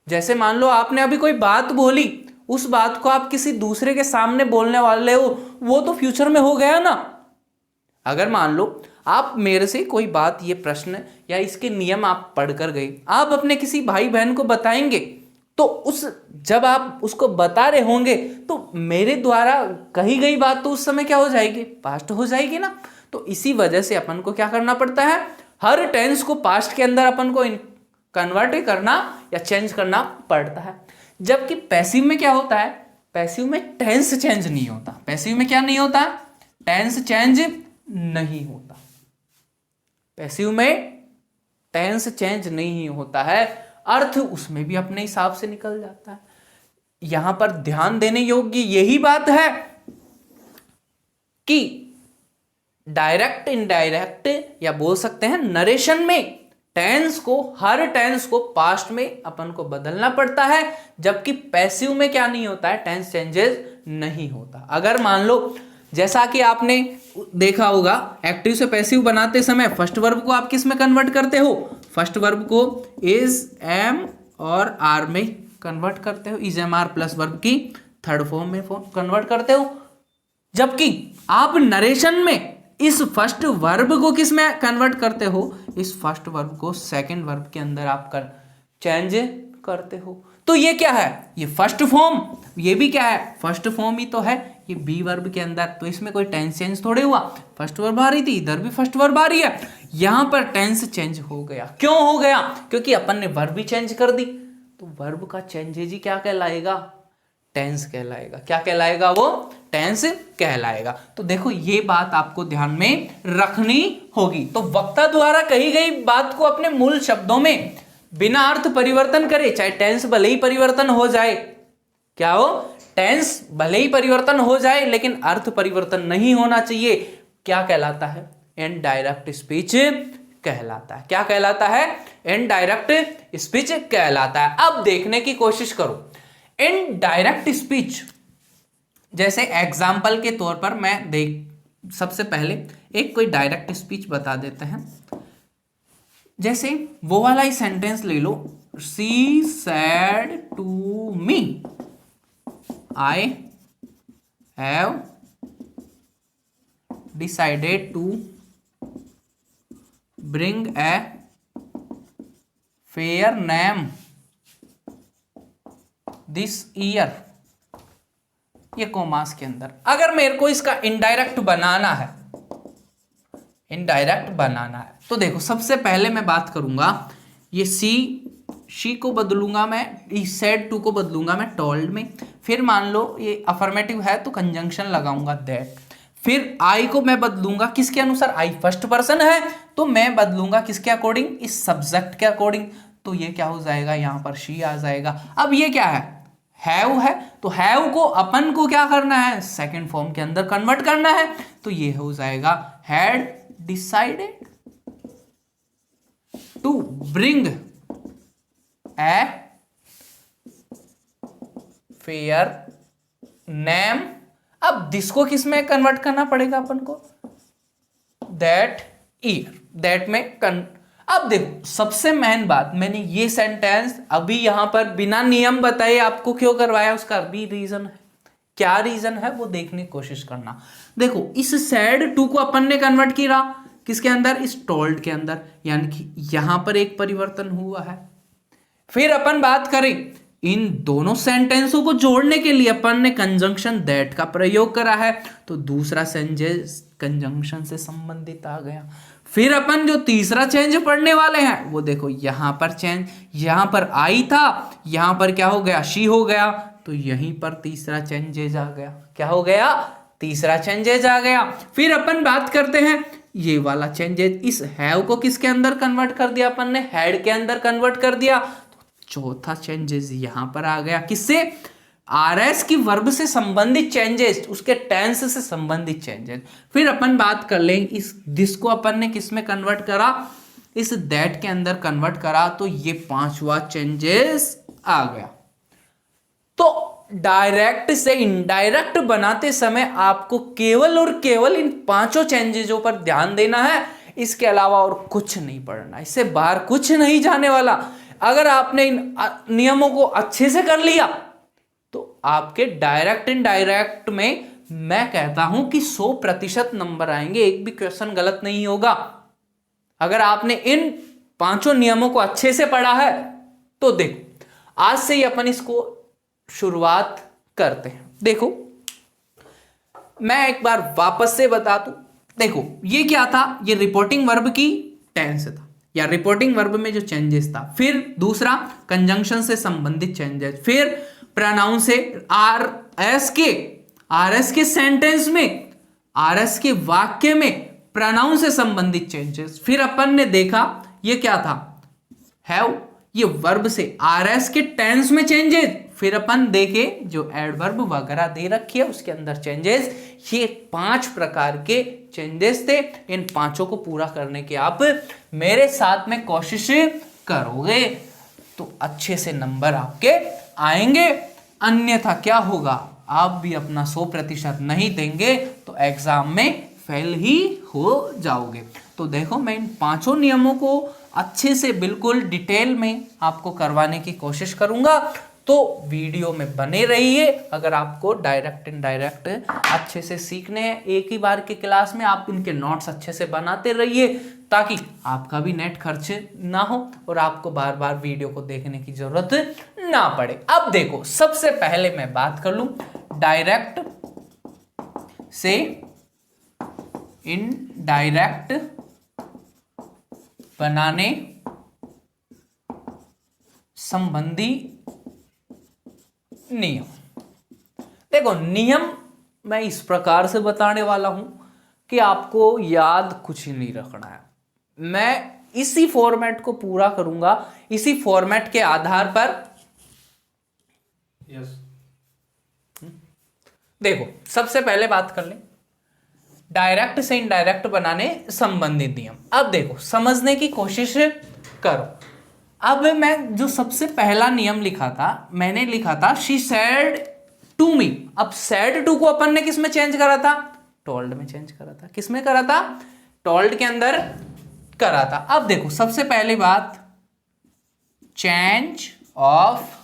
जैसे मान लो आपने अभी कोई बात बोली, उस बात को आप किसी दूसरे के सामने बोलने वाले हो, वो तो फ्यूचर में हो गया ना। अगर मान लो आप मेरे से कोई बात, ये प्रश्न या इसके नियम आप पढ़ कर गए, आप अपने किसी भाई बहन को बताएंगे, तो उस जब आप उसको बता रहे होंगे तो मेरे द्वारा कही गई बात तो उस समय क्या हो जाएगी? पास्ट हो जाएगी ना। तो इसी वजह से अपन को क्या करना पड़ता है? हर टेंस को पास्ट के अंदर अपन को कन्वर्ट करना या चेंज करना पड़ता है। जबकि पैसिव में क्या होता है? पैसिव में टेंस चेंज नहीं होता। पैसिव में क्या नहीं होता? टेंस चेंज नहीं होता। पैसिव में टेंस चेंज नहीं होता है, अर्थ उसमें भी अपने हिसाब से निकल जाता है। यहां पर ध्यान देने योग्य यही बात है कि डायरेक्ट, इनडायरेक्ट या बोल सकते हैं नरेशन में टेंस को, हर टेंस को पास्ट में अपन को बदलना पड़ता है, जबकि पैसिव में क्या नहीं होता है? टेंस चेंजेस नहीं होता। अगर मान लो जैसा कि आपने देखा होगा, एक्टिव से पैसिव बनाते समय फर्स्ट वर्ब को आप किस में कन्वर्ट करते हो? फर्स्ट वर्ब को इज, एम और आर में कन्वर्ट करते हो। Is, am, are plus verb की थर्ड फॉर्म में कन्वर्ट करते हो। जबकि आप नरेशन में इस फर्स्ट वर्ब को किस में कन्वर्ट करते हो? इस फर्स्ट वर्ब को सेकंड वर्ब के अंदर आप चेंज करते हो। तो ये क्या है? ये फर्स्ट फॉर्म, ये भी क्या है? फर्स्ट फॉर्म ही तो है ये बी वर्ब के अंदर। तो इसमें कोई टेंस चेंज थोड़े हुआ, फर्स्ट वर्ब आ रही थी, इधर भी फर्स्ट वर्ब आ रही है, यहां पर टेंस चेंज हो गया। क्यों हो गया? क्योंकि अपन ने वर्ब भी चेंज कर दी। तो वर्ब का चेंजेज ही क्या कहलाएगा? टेंस कहलाएगा। क्या कहलाएगा? वो टेंस कहलाएगा। तो देखो ये बात आपको ध्यान में रखनी होगी। तो वक्ता द्वारा कही गई बात को अपने मूल शब्दों में बिना अर्थ परिवर्तन करे, चाहे टेंस भले ही परिवर्तन हो जाए, क्या हो? टेंस भले ही परिवर्तन हो जाए लेकिन अर्थ परिवर्तन नहीं होना चाहिए, क्या कहलाता है? इनडायरेक्ट स्पीच कहलाता है। क्या कहलाता है? इनडायरेक्ट स्पीच कहलाता है। अब देखने की कोशिश करो इनडायरेक्ट स्पीच, जैसे एग्जाम्पल के तौर पर मैं देख, सबसे पहले एक कोई डायरेक्ट स्पीच बता देते हैं। जैसे वो वाला ही सेंटेंस ले लो, she said to me I have decided to bring a fair name this year. ये कोमास के अंदर अगर मेरे को इसका इनडायरेक्ट बनाना है, इनडायरेक्ट बनाना है, तो देखो सबसे पहले मैं बात करूंगा, ये शी को बदलूंगा मैं, सेड टू को बदलूंगा मैं टोल्ड में। फिर मान लो ये अफर्मेटिव है तो कंजंक्शन लगाऊंगा दैट। फिर आई को मैं बदलूंगा किसके अनुसार? आई फर्स्ट पर्सन है तो मैं बदलूंगा किसके अकॉर्डिंग? इस सब्जेक्ट के अकॉर्डिंग। तो ये क्या हो जाएगा? यहां पर शी आ जाएगा। अब ये क्या है? हैव है, तो हैव को अपन को क्या करना है? सेकंड फॉर्म के अंदर कन्वर्ट करना है। तो ये हो जाएगा had decided to bring a fair name. अब दिस को किस में कन्वर्ट करना पड़ेगा अपन को? That year. दैट में अब देखो सबसे मेन बात, मैंने ये सेंटेंस अभी यहां पर बिना नियम बताए आपको क्यों करवाया, उसका भी रीजन है। क्या रीजन है वो देखने की कोशिश करना। देखो इस सैड टू को अपन ने कन्वर्ट किया किसके अंदर, इस टोल्ड के अंदर, यानी कि यहां पर एक परिवर्तन हुआ है। फिर अपन बात करें इन दोनों सेंटेंसों को जोड़ने के लिए अपन ने कंजंक्शन दैट का प्रयोग करा है, तो दूसरा सेंटेंस कंजंक्शन से संबंधित आ गया। फिर अपन जो तीसरा चेंज पढ़ने वाले हैं वो देखो, यहां पर चेंज, यहां पर आई था, यहां पर क्या हो गया, शी हो गया, तो यहीं पर तीसरा चेंजेज आ गया। क्या हो गया, तीसरा चेंजेज आ गया। फिर अपन बात करते हैं ये वाला चेंजेज, इस हैव को किसके अंदर कन्वर्ट कर दिया अपन ने, हैड के अंदर कन्वर्ट कर दिया। चौथा चेंजेस यहां पर आ गया, किससे, आरएस की वर्ब से संबंधित चेंजेस, उसके टेंस से संबंधित चेंजेस। फिर अपन बात कर लें इस दिस को अपन ने किस में कन्वर्ट करा, इस दैट के अंदर कन्वर्ट करा, तो ये पांचवा चेंजेस आ गया। तो डायरेक्ट से इनडायरेक्ट बनाते समय आपको केवल और केवल इन पांचों चेंजेसों पर ध्यान देना है, इसके अलावा और कुछ नहीं पढ़ना, इससे बाहर कुछ नहीं जाने वाला। अगर आपने इन नियमों को अच्छे से कर लिया तो आपके डायरेक्ट इनडायरेक्ट में मैं कहता हूं कि 100% नंबर आएंगे, एक भी क्वेश्चन गलत नहीं होगा। अगर आपने इन पांचों नियमों को अच्छे से पढ़ा है तो देखो आज से ही अपन इसको शुरुआत करते हैं। देखो मैं एक बार वापस से बता दूं, देखो ये क्या था, ये रिपोर्टिंग वर्ब की टेंस था या रिपोर्टिंग वर्ब में जो चेंजेस था। फिर दूसरा कंजंक्शन से संबंधित चेंजेस, फिर प्रोनाउन से आरएस के सेंटेंस में, आरएस के वाक्य में प्रोनाउन से संबंधित चेंजेस। फिर अपन ने देखा ये क्या था, हैव, ये वर्ब से आरएस के टेंस में चेंजेस। फिर अपन देखे जो एडवर्ब वगैरह दे रखी है उसके अंदर चेंजेस। ये 5 प्रकार के चेंजेस थे। इन पांचों को पूरा करने की आप मेरे साथ में कोशिश करोगे तो अच्छे से नंबर आपके आएंगे, अन्यथा क्या होगा, आप भी अपना 100% नहीं देंगे तो एग्जाम में फेल ही हो जाओगे। तो देखो मैं इन पांचों नियमों को अच्छे से बिल्कुल डिटेल में आपको करवाने की कोशिश करूंगा, तो वीडियो में बने रहिए। अगर आपको डायरेक्ट इनडायरेक्ट अच्छे से सीखने हैं एक ही बार की क्लास में, आप इनके नोट्स अच्छे से बनाते रहिए ताकि आपका भी नेट खर्च ना हो और आपको बार बार वीडियो को देखने की जरूरत ना पड़े। अब देखो सबसे पहले मैं बात कर लूं डायरेक्ट से इनडायरेक्ट बनाने संबंधी नियम। देखो नियम मैं इस प्रकार से बताने वाला हूं कि आपको याद कुछ ही नहीं रखना है। मैं इसी फॉर्मेट को पूरा करूंगा, इसी फॉर्मेट के आधार पर। यस देखो सबसे पहले बात कर लें डायरेक्ट से इनडायरेक्ट बनाने संबंधित नियम। अब देखो समझने की कोशिश करो। अब मैं जो सबसे पहला नियम लिखा था, मैंने लिखा था शी सैड टू मी। अब सैड टू को अपन ने किस में चेंज करा था, टोल्ड में चेंज करा था। किस में करा था, टोल्ड के अंदर करा था। अब देखो सबसे पहली बात, change of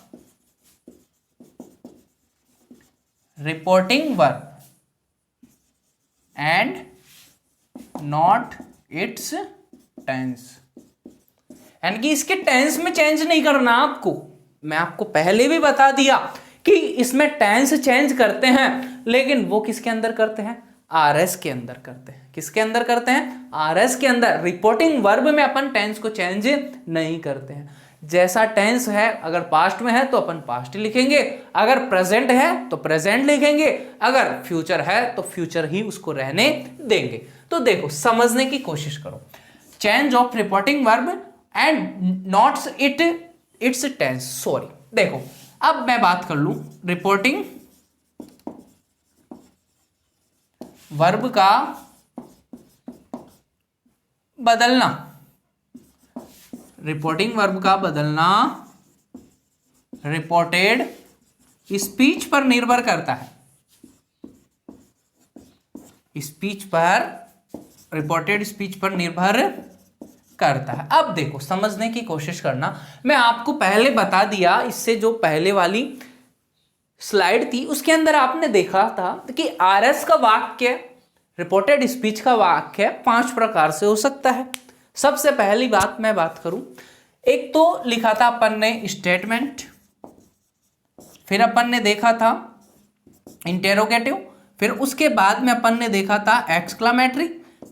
reporting verb and not its tense, यानी कि इसके टेंस में चेंज नहीं करना आपको। मैं आपको पहले भी बता दिया कि इसमें टेंस चेंज करते हैं, लेकिन वो किसके अंदर करते हैं, आरएस के अंदर करते हैं। किसके अंदर करते हैं, आरएस के अंदर। रिपोर्टिंग वर्ब में अपन टेंस को चेंज नहीं करते हैं। जैसा टेंस है, अगर पास्ट में है तो अपन पास्ट लिखेंगे, अगर प्रेजेंट है तो प्रेजेंट लिखेंगे, अगर फ्यूचर है तो फ्यूचर ही उसको रहने देंगे। तो देखो समझने की कोशिश करो, change of reporting verb and not its tense. Sorry देखो अब मैं बात कर लूं रिपोर्टिंग वर्ब का बदलना। रिपोर्टिंग वर्ब का बदलना रिपोर्टेड स्पीच पर निर्भर करता है। स्पीच पर, रिपोर्टेड स्पीच पर निर्भर करता है। अब देखो समझने की कोशिश करना, मैं आपको पहले बता दिया, इससे जो पहले वाली स्लाइड थी उसके अंदर आपने देखा था कि आरएस का वाक्य, रिपोर्टेड स्पीच का वाक्य 5 प्रकार से हो सकता है। सबसे पहली बात मैं बात करूं, एक तो लिखा था अपन ने स्टेटमेंट, फिर अपन ने देखा था इंटेरोगेटिव, फिर उसके बाद में अपन ने देखा था एक्सक्लामेटरी,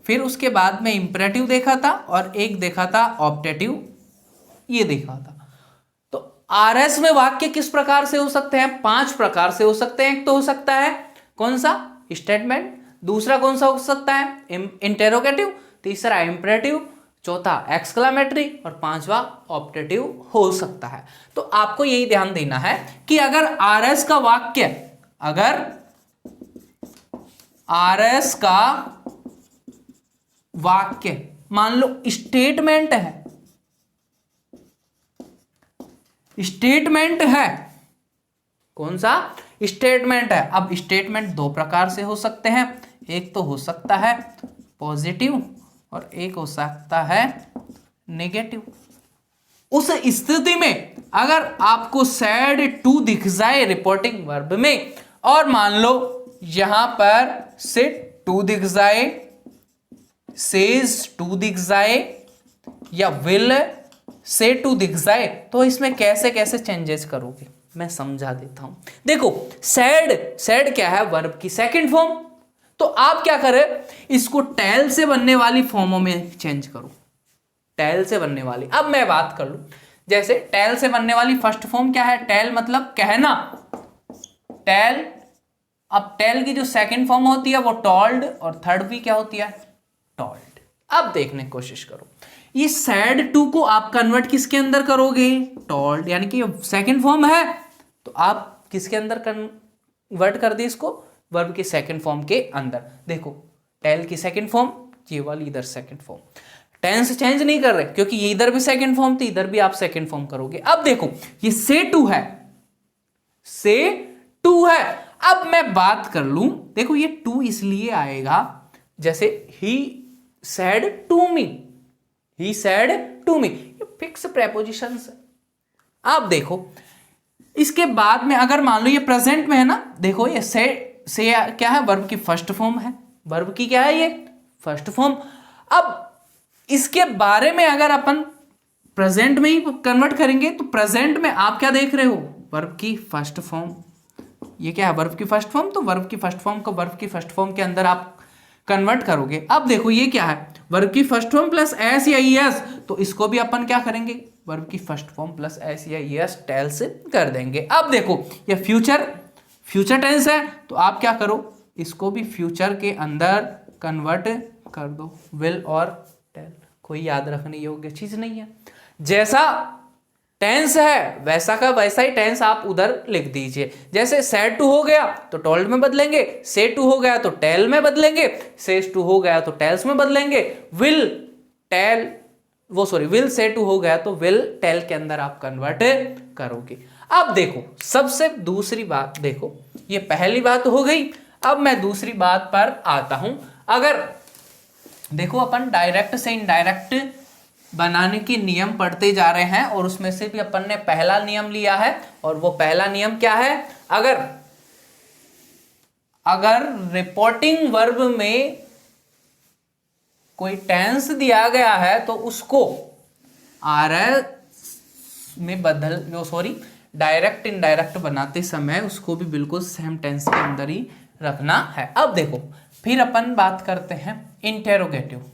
फिर उसके बाद में इंपरेटिव देखा था, और एक देखा था ऑप्टेटिव, ये देखा था। तो आरएस में वाक्य किस प्रकार से हो सकते हैं? 5 प्रकार से हो सकते हैं। एक तो हो सकता है कौन सा? स्टेटमेंट। दूसरा कौन सा हो सकता है? इंटेरोगेटिव। तीसरा इंपरेटिव, चौथा एक्सक्लामेटरी, और पांचवा ऑप्टेटिव हो सकता है। तो आपको यही ध्यान देना है कि अगर आरएस का वाक्य, अगर आरएस का वाक्य मान लो स्टेटमेंट है, स्टेटमेंट है, कौन सा? स्टेटमेंट है। अब स्टेटमेंट 2 प्रकार से हो सकते हैं, एक तो हो सकता है पॉजिटिव और एक हो सकता है नेगेटिव। उस स्थिति में अगर आपको सैड टू दिख जाए रिपोर्टिंग वर्ब में, और मान लो यहां पर सिट टू दिख जाए, सेज टू दिख जाए, या विल से टू दिख जाए, तो इसमें कैसे कैसे चेंजेस करोगे मैं समझा देता हूं। देखो सैड, सैड क्या है? वर्ब की सेकंड फॉर्म। तो आप क्या करें, इसको टेल से बनने वाली फॉर्मों में चेंज करो, टेल से बनने वाली। अब मैं बात कर लूं, जैसे टेल से बनने वाली फर्स्ट फॉर्म क्या है? टेल मतलब कहना, टेल। अब टेल की जो सेकंड फॉर्म होती है वो टॉल्ड, और थर्ड भी क्या होती है? टॉल्ड। अब देखने की कोशिश करो, ये सैड टू को आप कन्वर्ट किसके अंदर करोगे? टॉल्ड, यानी कि सेकंड फॉर्म है तो आप किसके अंदर कन्वर्ट कर दी इसको? वर्ब के सेकंड फॉर्म के अंदर। देखो टेल की सेकंड फॉर्म, ये वाली इधर सेकंड फॉर्म, टेंस चेंज नहीं कर रहे क्योंकि ये इधर भी सेकंड फॉर्म थी, इधर भी आप सेकंड फॉर्म करोगे। अब देखो ये से टू है, से टू है। अब मैं बात कर लूं, देखो ये टू इसलिए आएगा, जैसे ही said to me, he said to me, ये फिक्स प्रेपोजिशन है। अब देखो इसके बाद में अगर मान लो ये प्रेजेंट में है ना, देखो ये से क्या है? वर्ब की फर्स्ट फॉर्म है, वर्ब की क्या है? ये फर्स्ट फॉर्म। अब इसके बारे में अगर अपन प्रेजेंट में ही कन्वर्ट करेंगे तो प्रेजेंट में आप क्या देख रहे हो? वर्ब की फर्स्ट फॉर्म। ये क्या है? वर्ब की फर्स्ट फॉर्म। तो वर्ब की फर्स्ट फॉर्म को वर्ब की फर्स्ट फॉर्म के अंदर आप कन्वर्ट करोगे। अब देखो ये क्या है? वर्ब की फर्स्ट फॉर्म प्लस एस या ईएस, तो इसको भी अपन क्या करेंगे? वर्ब की फर्स्ट फॉर्म प्लस एस या ईएस टेल से कर देंगे। अब देखो ये फ्यूचर टेंस है, तो आप क्या करो? इसको भी फ्यूचर के अंदर कन्वर्ट कर दो, विल और टेल। कोई याद रखने योग्य चीज नहीं है, जैसा टेंस है वैसा का वैसा ही टेंस आप उधर लिख दीजिए। जैसे सेड टू हो गया तो टोल्ड में बदलेंगे, से टू हो गया तो टेल में बदलेंगे, सेज टू हो गया तो टेल्स में बदलेंगे, विल से टू हो गया तो विल टेल के अंदर आप कन्वर्ट करोगे। अब देखो सबसे दूसरी बात, देखो ये पहली बात हो गई। अब मैं दूसरी बात पर आता हूं। अगर देखो अपन डायरेक्ट से इनडायरेक्ट बनाने के नियम पढ़ते जा रहे हैं, और उसमें से भी अपन ने पहला नियम लिया है, और वो पहला नियम क्या है? अगर रिपोर्टिंग वर्ब में कोई टेंस दिया गया है तो उसको आरएस में डायरेक्ट इनडायरेक्ट बनाते समय उसको भी बिल्कुल सेम टेंस के अंदर ही रखना है। अब देखो फिर अपन बात करते हैं इंटेरोगेटिव।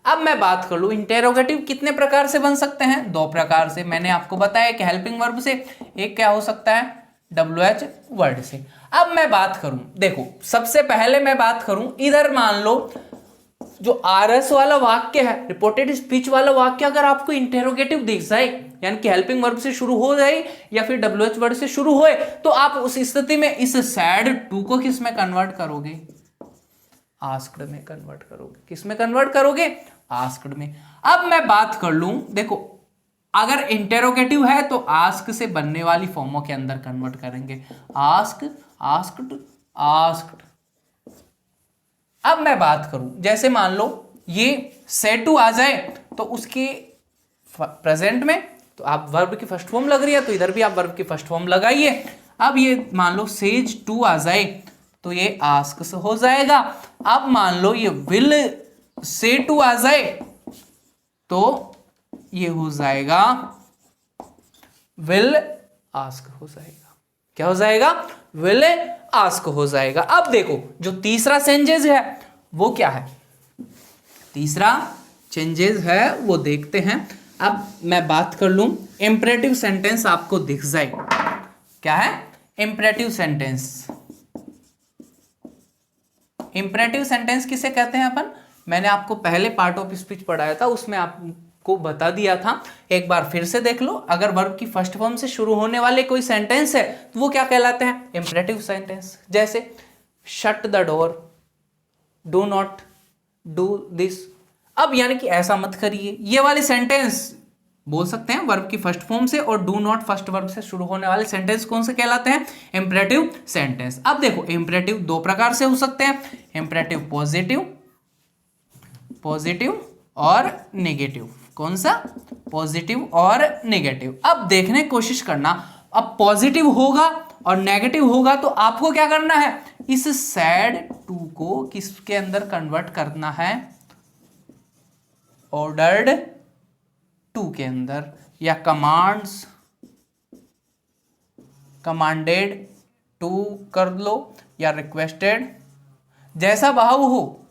अब मैं बात कर लूं इंटेरोगेटिव कितने प्रकार से बन सकते हैं? 2 प्रकार से। मैंने आपको बताया कि हेल्पिंग वर्ब से, एक क्या हो सकता है? WH वर्ड से। अब मैं बात करूं, देखो सबसे पहले मैं बात करूं, इधर मान लो जो आरएस वाला वाक्य है, रिपोर्टेड स्पीच वाला वाक्य, अगर आपको इंटेरोगेटिव दिख जाए, यानी कि हेल्पिंग वर्ब से शुरू हो जाए या फिर WH वर्ड से शुरू होए, तो आप उस स्थिति में इस सैड टू को किस में कन्वर्ट करोगे? आस्क्ड में कन्वर्ट करोगे। किस में कन्वर्ट करोगे? आस्क्ड में। अब मैं बात कर लूं, देखो अगर इंटेरोगेटिव है तो आस्क से बनने वाली फॉर्मों के अंदर कन्वर्ट करेंगे। Ask, asked, asked. अब मैं बात करूं, जैसे मान लो ये सेड टू आ जाए तो उसके प्रेजेंट में तो आप वर्ब की फर्स्ट फॉर्म लग रही है तो इधर भी आप वर्ब की फर्स्ट फॉर्म लगाइए। अब ये मान लो सेज टू आ जाए तो ये आस्क से हो जाएगा। अब मान लो ये विल से टू आ जाए तो ये हो जाएगा विल आस्क हो जाएगा। क्या हो जाएगा? विल आस्क हो जाएगा। अब देखो जो तीसरा चेंजेस है वो क्या है? तीसरा चेंजेस है वो देखते हैं। अब मैं बात कर लूं, इंपरेटिव सेंटेंस आपको दिख जाए। क्या है? Imperative sentence. इंपरेटिव सेंटेंस किसे कहते हैं अपन? मैंने आपको पहले पार्ट ऑफ स्पीच पढ़ाया था, उसमें आपको बता दिया था, एक बार फिर से देख लो। अगर वर्ब की फर्स्ट फॉर्म से शुरू होने वाले कोई सेंटेंस है तो वो क्या कहलाते हैं? Imperative sentence. जैसे shut the door, do not do this. अब यानी कि ऐसा मत करिए, ये वाले सेंटेंस बोल सकते हैं वर्ब की फर्स्ट फॉर्म से, और डू नॉट फर्स्ट वर्ब से शुरू होने वाले सेंटेंस कौन से कहलाते हैं? Imperative sentence. अब देखो इंपरेटिव दो प्रकार से हो सकते हैं, इंपरेटिव पॉजिटिव, पॉजिटिव और नेगेटिव। कौन सा? पॉजिटिव और नेगेटिव। अब देखने की कोशिश करना, अब पॉजिटिव होगा और नेगेटिव होगा तो आपको क्या करना है? इस सैड टू को किसके अंदर कन्वर्ट करना है? ऑर्डर्ड टू के अंदर, या कमांड्स, कमांडेड टू कर लो, या रिक्वेस्टेड, जैसा भाव हो,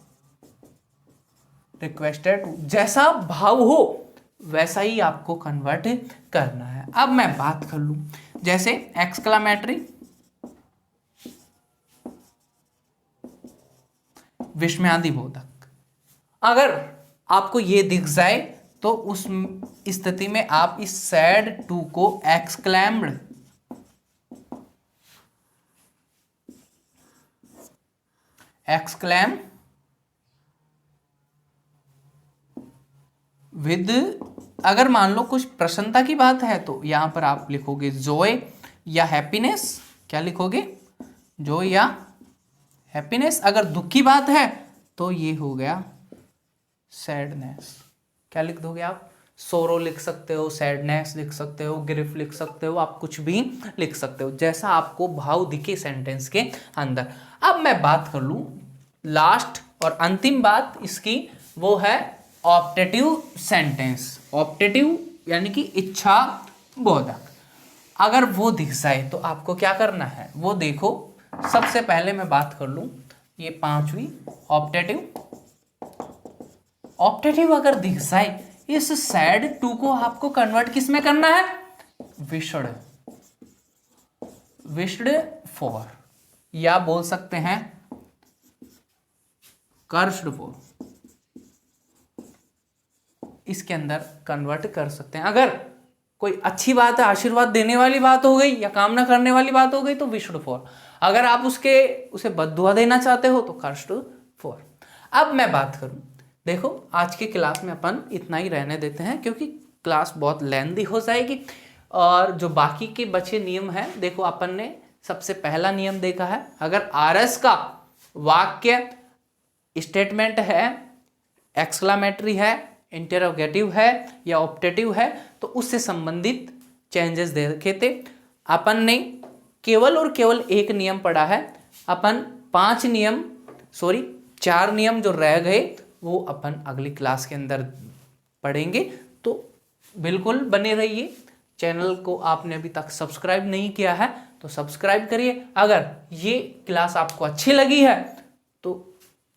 रिक्वेस्टेड टू, जैसा भाव हो वैसा ही आपको कन्वर्ट करना है। अब मैं बात कर लूं, जैसे एक्सक्लामेटरी, विस्मयादि बोधक। अगर आपको ये दिख जाए तो उस स्थिति में आप इस सैड टू को एक्सक्लैम्ड, एक्सक्लैम विद, अगर मान लो कुछ प्रसन्नता की बात है तो यहां पर आप लिखोगे जॉय या हैप्पीनेस। क्या लिखोगे? जॉय या हैप्पीनेस। अगर दुख की बात है तो ये हो गया सैडनेस। क्या लिख दोगे आप? सोरो लिख सकते हो, सैडनेस लिख सकते हो, ग्रिफ लिख सकते हो, आप कुछ भी लिख सकते हो जैसा आपको भाव दिखे सेंटेंस के अंदर। अब मैं बात कर लूं लास्ट और अंतिम बात इसकी, वो है ऑप्टेटिव सेंटेंस। ऑप्टेटिव यानी कि इच्छा बोधक। अगर वो दिख जाए तो आपको क्या करना है वो देखो। सबसे पहले मैं बात कर लूं ये पांचवी ऑप्टेटिव। ऑप्टेटिव अगर दिख जाए, इस सैड टू को आपको कन्वर्ट किस में करना है? विश्ड, विश्ड फॉर, या बोल सकते हैं कर्स्ड फॉर, इसके अंदर कन्वर्ट कर सकते हैं। अगर कोई अच्छी बात है, आशीर्वाद देने वाली बात हो गई या कामना करने वाली बात हो गई तो विश्ड फॉर। अगर आप उसे बद्दुआ देना चाहते हो तो कर्स्ड फॉर। अब मैं बात करूं, देखो आज की क्लास में अपन इतना ही रहने देते हैं क्योंकि क्लास बहुत लेंथी हो जाएगी। और जो बाकी के बचे नियम हैं, देखो अपन ने सबसे पहला नियम देखा है, अगर आरएस का वाक्य स्टेटमेंट है, एक्सक्लामेटरी है, इंटरोगेटिव है या ऑप्टेटिव है तो उससे संबंधित चेंजेस देखे थे। अपन ने केवल और केवल एक नियम पढ़ा है। अपन 4 नियम जो रह गए वो अपन अगली क्लास के अंदर पढ़ेंगे। तो बिल्कुल बने रहिए। चैनल को आपने अभी तक सब्सक्राइब नहीं किया है तो सब्सक्राइब करिए। अगर ये क्लास आपको अच्छी लगी है तो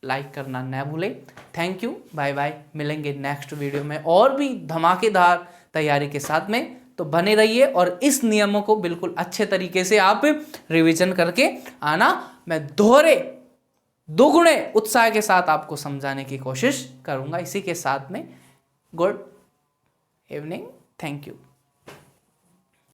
लाइक करना न भूलें। Thank you, bye bye. मिलेंगे नेक्स्ट वीडियो में और भी धमाकेदार तैयारी के साथ में। तो बने रहिए और इस नियमों को बिल्कुल अच्छे तरीके से आप रिवीजन करके आना। मैं दोगुणे उत्साह के साथ आपको समझाने की कोशिश करूंगा। इसी के साथ में गुड इवनिंग, थैंक यू।